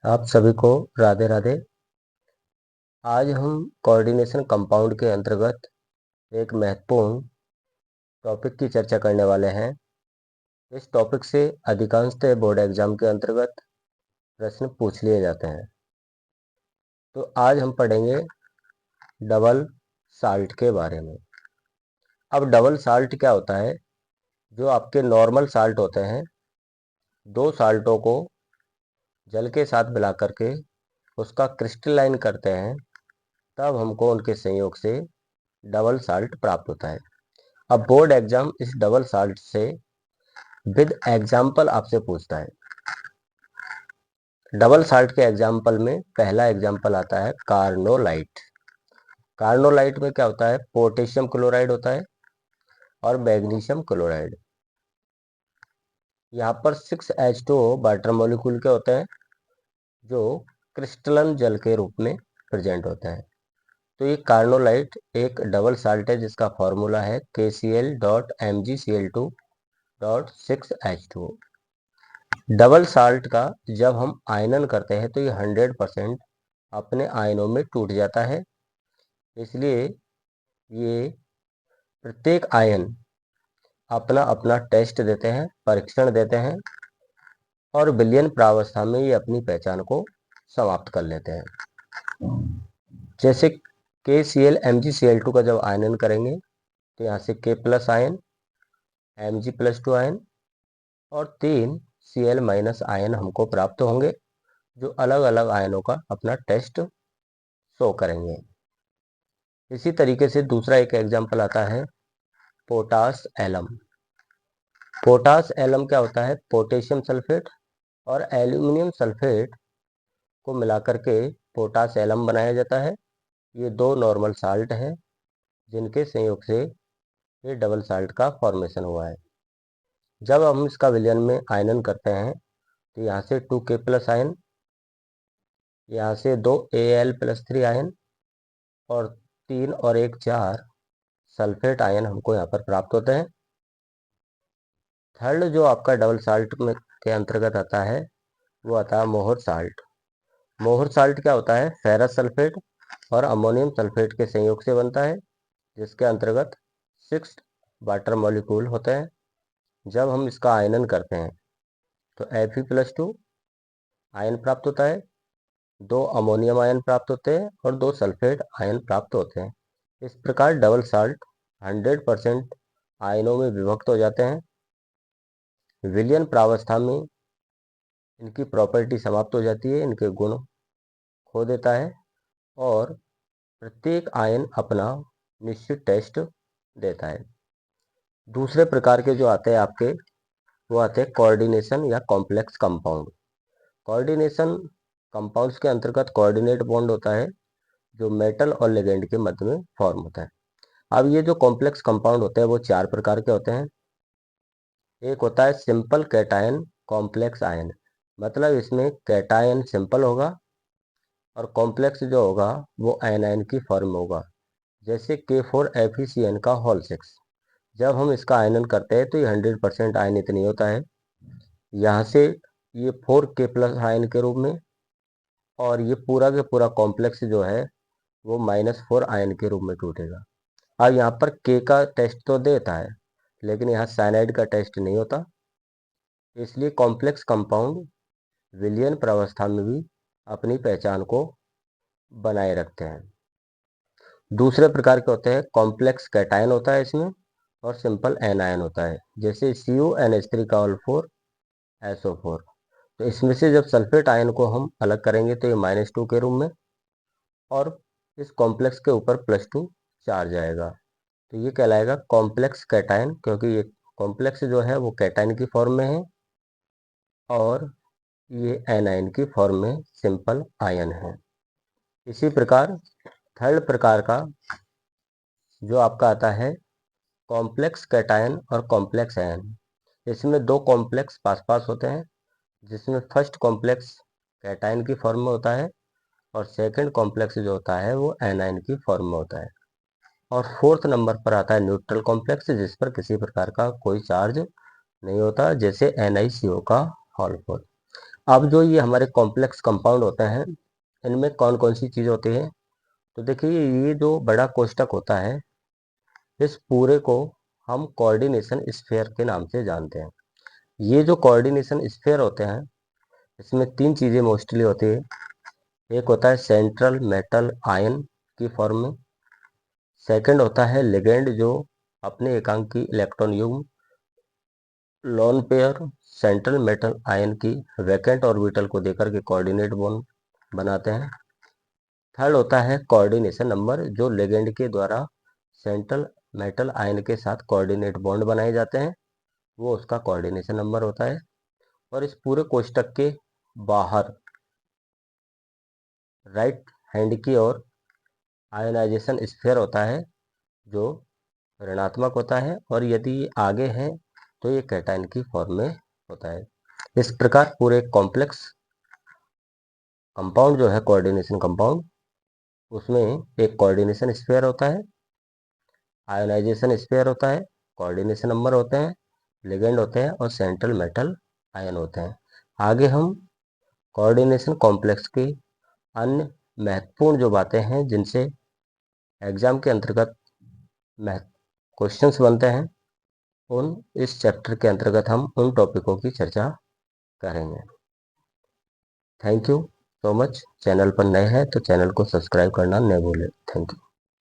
आप सभी को राधे राधे। आज हम कोऑर्डिनेशन कंपाउंड के अंतर्गत एक महत्वपूर्ण टॉपिक की चर्चा करने वाले हैं। इस टॉपिक से अधिकांशतः बोर्ड एग्जाम के अंतर्गत प्रश्न पूछ लिए जाते हैं। तो आज हम पढ़ेंगे डबल साल्ट के बारे में। अब डबल साल्ट क्या होता है? जो आपके नॉर्मल साल्ट होते हैं, दो साल्टों को जल के साथ मिला करके उसका क्रिस्टलाइन करते हैं, तब हमको उनके संयोग से डबल साल्ट प्राप्त होता है। अब बोर्ड एग्जाम इस डबल साल्ट से विद एग्जाम्पल आपसे पूछता है। डबल साल्ट के एग्जाम्पल में पहला एग्जाम्पल आता है कार्नोलाइट। कार्नोलाइट में क्या होता है? पोटेशियम क्लोराइड होता है और मैग्नीशियम क्लोराइड। यहाँ पर 6H2O वाटर मॉलिक्यूल के होते हैं जो क्रिस्टलन जल के रूप में प्रेजेंट होते हैं। तो ये कार्नोलाइट एक डबल साल्ट है जिसका फॉर्मूला है KCl.MgCl2.6H2O। डबल साल्ट का जब हम आयनन करते हैं तो ये 100% अपने आयनों में टूट जाता है। इसलिए ये प्रत्येक आयन अपना अपना टेस्ट देते हैं, परीक्षण देते हैं और विलयन प्रावस्था में ये अपनी पहचान को समाप्त कर लेते हैं। जैसे KCl-MgCl2 का जब आयनन करेंगे तो यहाँ से K+ आयन, Mg+2 आयन और 3 Cl- आयन हमको प्राप्त होंगे, जो अलग अलग आयनों का अपना टेस्ट शो करेंगे। इसी तरीके से दूसरा एक एग्जाम्पल आता है पोटास एलम। पोटास एलम क्या होता है? पोटेशियम सल्फेट और एल्यूमिनियम सल्फेट को मिलाकर के पोटास एलम बनाया जाता है। ये दो नॉर्मल साल्ट हैं जिनके संयोग से ये डबल साल्ट का फॉर्मेशन हुआ है। जब हम इसका विलयन में आयनन करते हैं तो यहाँ से 2K+ आयन, यहाँ से 2 Al+3 आयन और 3 और 1 4 सल्फेट आयन हमको यहाँ पर प्राप्त होते हैं। थर्ड जो आपका डबल साल्ट में के अंतर्गत आता है वो आता है मोहर साल्ट। मोहर साल्ट क्या होता है? फेरस सल्फेट और अमोनियम सल्फेट के संयोग से बनता है, जिसके अंतर्गत 6 वाटर मॉलिक्यूल होते हैं। जब हम इसका आयनन करते हैं तो Fe+2 आयन प्राप्त होता है, 2 अमोनियम आयन प्राप्त होते हैं और 2 सल्फेट आयन प्राप्त होते हैं। इस प्रकार डबल साल्ट 100% आयनों में विभक्त हो जाते हैं। विलयन प्रावस्था में इनकी प्रॉपर्टी समाप्त हो जाती है, इनके गुण खो देता है और प्रत्येक आयन अपना निश्चित टेस्ट देता है। दूसरे प्रकार के जो आते हैं आपके, वो आते हैं कोऑर्डिनेशन या कॉम्प्लेक्स कंपाउंड। कोऑर्डिनेशन कंपाउंड्स के अंतर्गत कोऑर्डिनेट बॉन्ड होता है जो मेटल और लिगेंड के मध्य में फॉर्म होता है। अब ये जो कॉम्प्लेक्स कंपाउंड होते हैं वो 4 प्रकार के होते हैं। एक होता है सिंपल कैटायन कॉम्प्लेक्स आयन, मतलब इसमें कैटायन सिंपल होगा और कॉम्प्लेक्स जो होगा वो एनायन की फॉर्म होगा, जैसे K4FeCN का होल 6। जब हम इसका आयनन करते हैं तो ये 100% आयनित नहीं होता है। यहाँ से ये 4K+ आयन के रूप में और ये पूरा के पूरा कॉम्प्लेक्स जो है वो -4 आयन के रूप में टूटेगा। अब यहाँ पर K का टेस्ट तो देता है लेकिन यहाँ साइनाइड का टेस्ट नहीं होता, इसलिए कॉम्प्लेक्स कंपाउंड विलयन प्रावस्था में भी अपनी पहचान को बनाए रखते हैं। दूसरे प्रकार के होते हैं कॉम्प्लेक्स कैटायन होता है इसमें और सिंपल एनायन होता है, जैसे CuNH3 का ऑल 4 SO4। तो इसमें से जब सल्फेट आयन को हम अलग करेंगे तो ये -2 के रूप में और इस कॉम्प्लेक्स के ऊपर +2 चार्ज आएगा, तो ये कहलाएगा कॉम्प्लेक्स कैटायन, क्योंकि ये कॉम्प्लेक्स जो है वो कैटायन की फॉर्म में है और ये एनायन की फॉर्म में सिंपल आयन है। इसी प्रकार थर्ड प्रकार का जो आपका आता है कॉम्प्लेक्स कैटायन और कॉम्प्लेक्स आयन। इसमें दो कॉम्प्लेक्स पास पास होते हैं, जिसमें फर्स्ट कॉम्प्लेक्स कैटायन की फॉर्म में होता है और सेकंड कॉम्प्लेक्स जो होता है वो एनायन की फॉर्म में होता है। और फोर्थ नंबर पर आता है न्यूट्रल कॉम्प्लेक्स, जिस पर किसी प्रकार का कोई चार्ज नहीं होता, जैसे NiCO का होल 4। अब जो ये हमारे कॉम्प्लेक्स कंपाउंड होते हैं, इनमें कौन कौन सी चीज़ होती है? तो देखिए, ये जो बड़ा कोष्टक होता है, इस पूरे को हम कोऑर्डिनेशन स्फीयर के नाम से जानते हैं। ये जो कोऑर्डिनेशन स्फीयर होते हैं, इसमें तीन चीज़ें मोस्टली होती है। एक होता है सेंट्रल मेटल आयन की फॉर्म में। सेकंड होता है लिगेंड, जो अपने एकांकी इलेक्ट्रॉन युग्म lone pair central metal ion की वैकेंट ऑर्बिटल को देकर के कोऑर्डिनेट बॉन्ड बनाते हैं। थर्ड होता है कोऑर्डिनेशन नंबर, जो लिगेंड के द्वारा सेंट्रल मेटल आयन के साथ कोऑर्डिनेट बॉन्ड बनाए जाते हैं, वो उसका कोऑर्डिनेशन नंबर होता है। और इस पूरे कोष्टक के बाहर राइट हैंड की ओर आयनाइजेशन स्फीयर होता है, जो ऋणात्मक होता है, और यदि ये आगे है तो ये कैटायन की फॉर्म में होता है। इस प्रकार पूरे कॉम्प्लेक्स कंपाउंड जो है कोऑर्डिनेशन कंपाउंड, उसमें एक कोऑर्डिनेशन स्फीयर होता है, आयोनाइजेशन स्फीयर होता है, कोऑर्डिनेशन नंबर होते हैं, लिगेंड होते हैं और सेंट्रल मेटल आयन होते हैं। आगे हम कोऑर्डिनेशन कॉम्प्लेक्स की अन्य महत्वपूर्ण जो बातें हैं, जिनसे एग्जाम के अंतर्गत क्वेश्चंस बनते हैं, उन इस चैप्टर के अंतर्गत हम उन टॉपिकों की चर्चा करेंगे। Thank you so much. Channel पर नए हैं तो चैनल को सब्सक्राइब करना न भूलें। Thank you.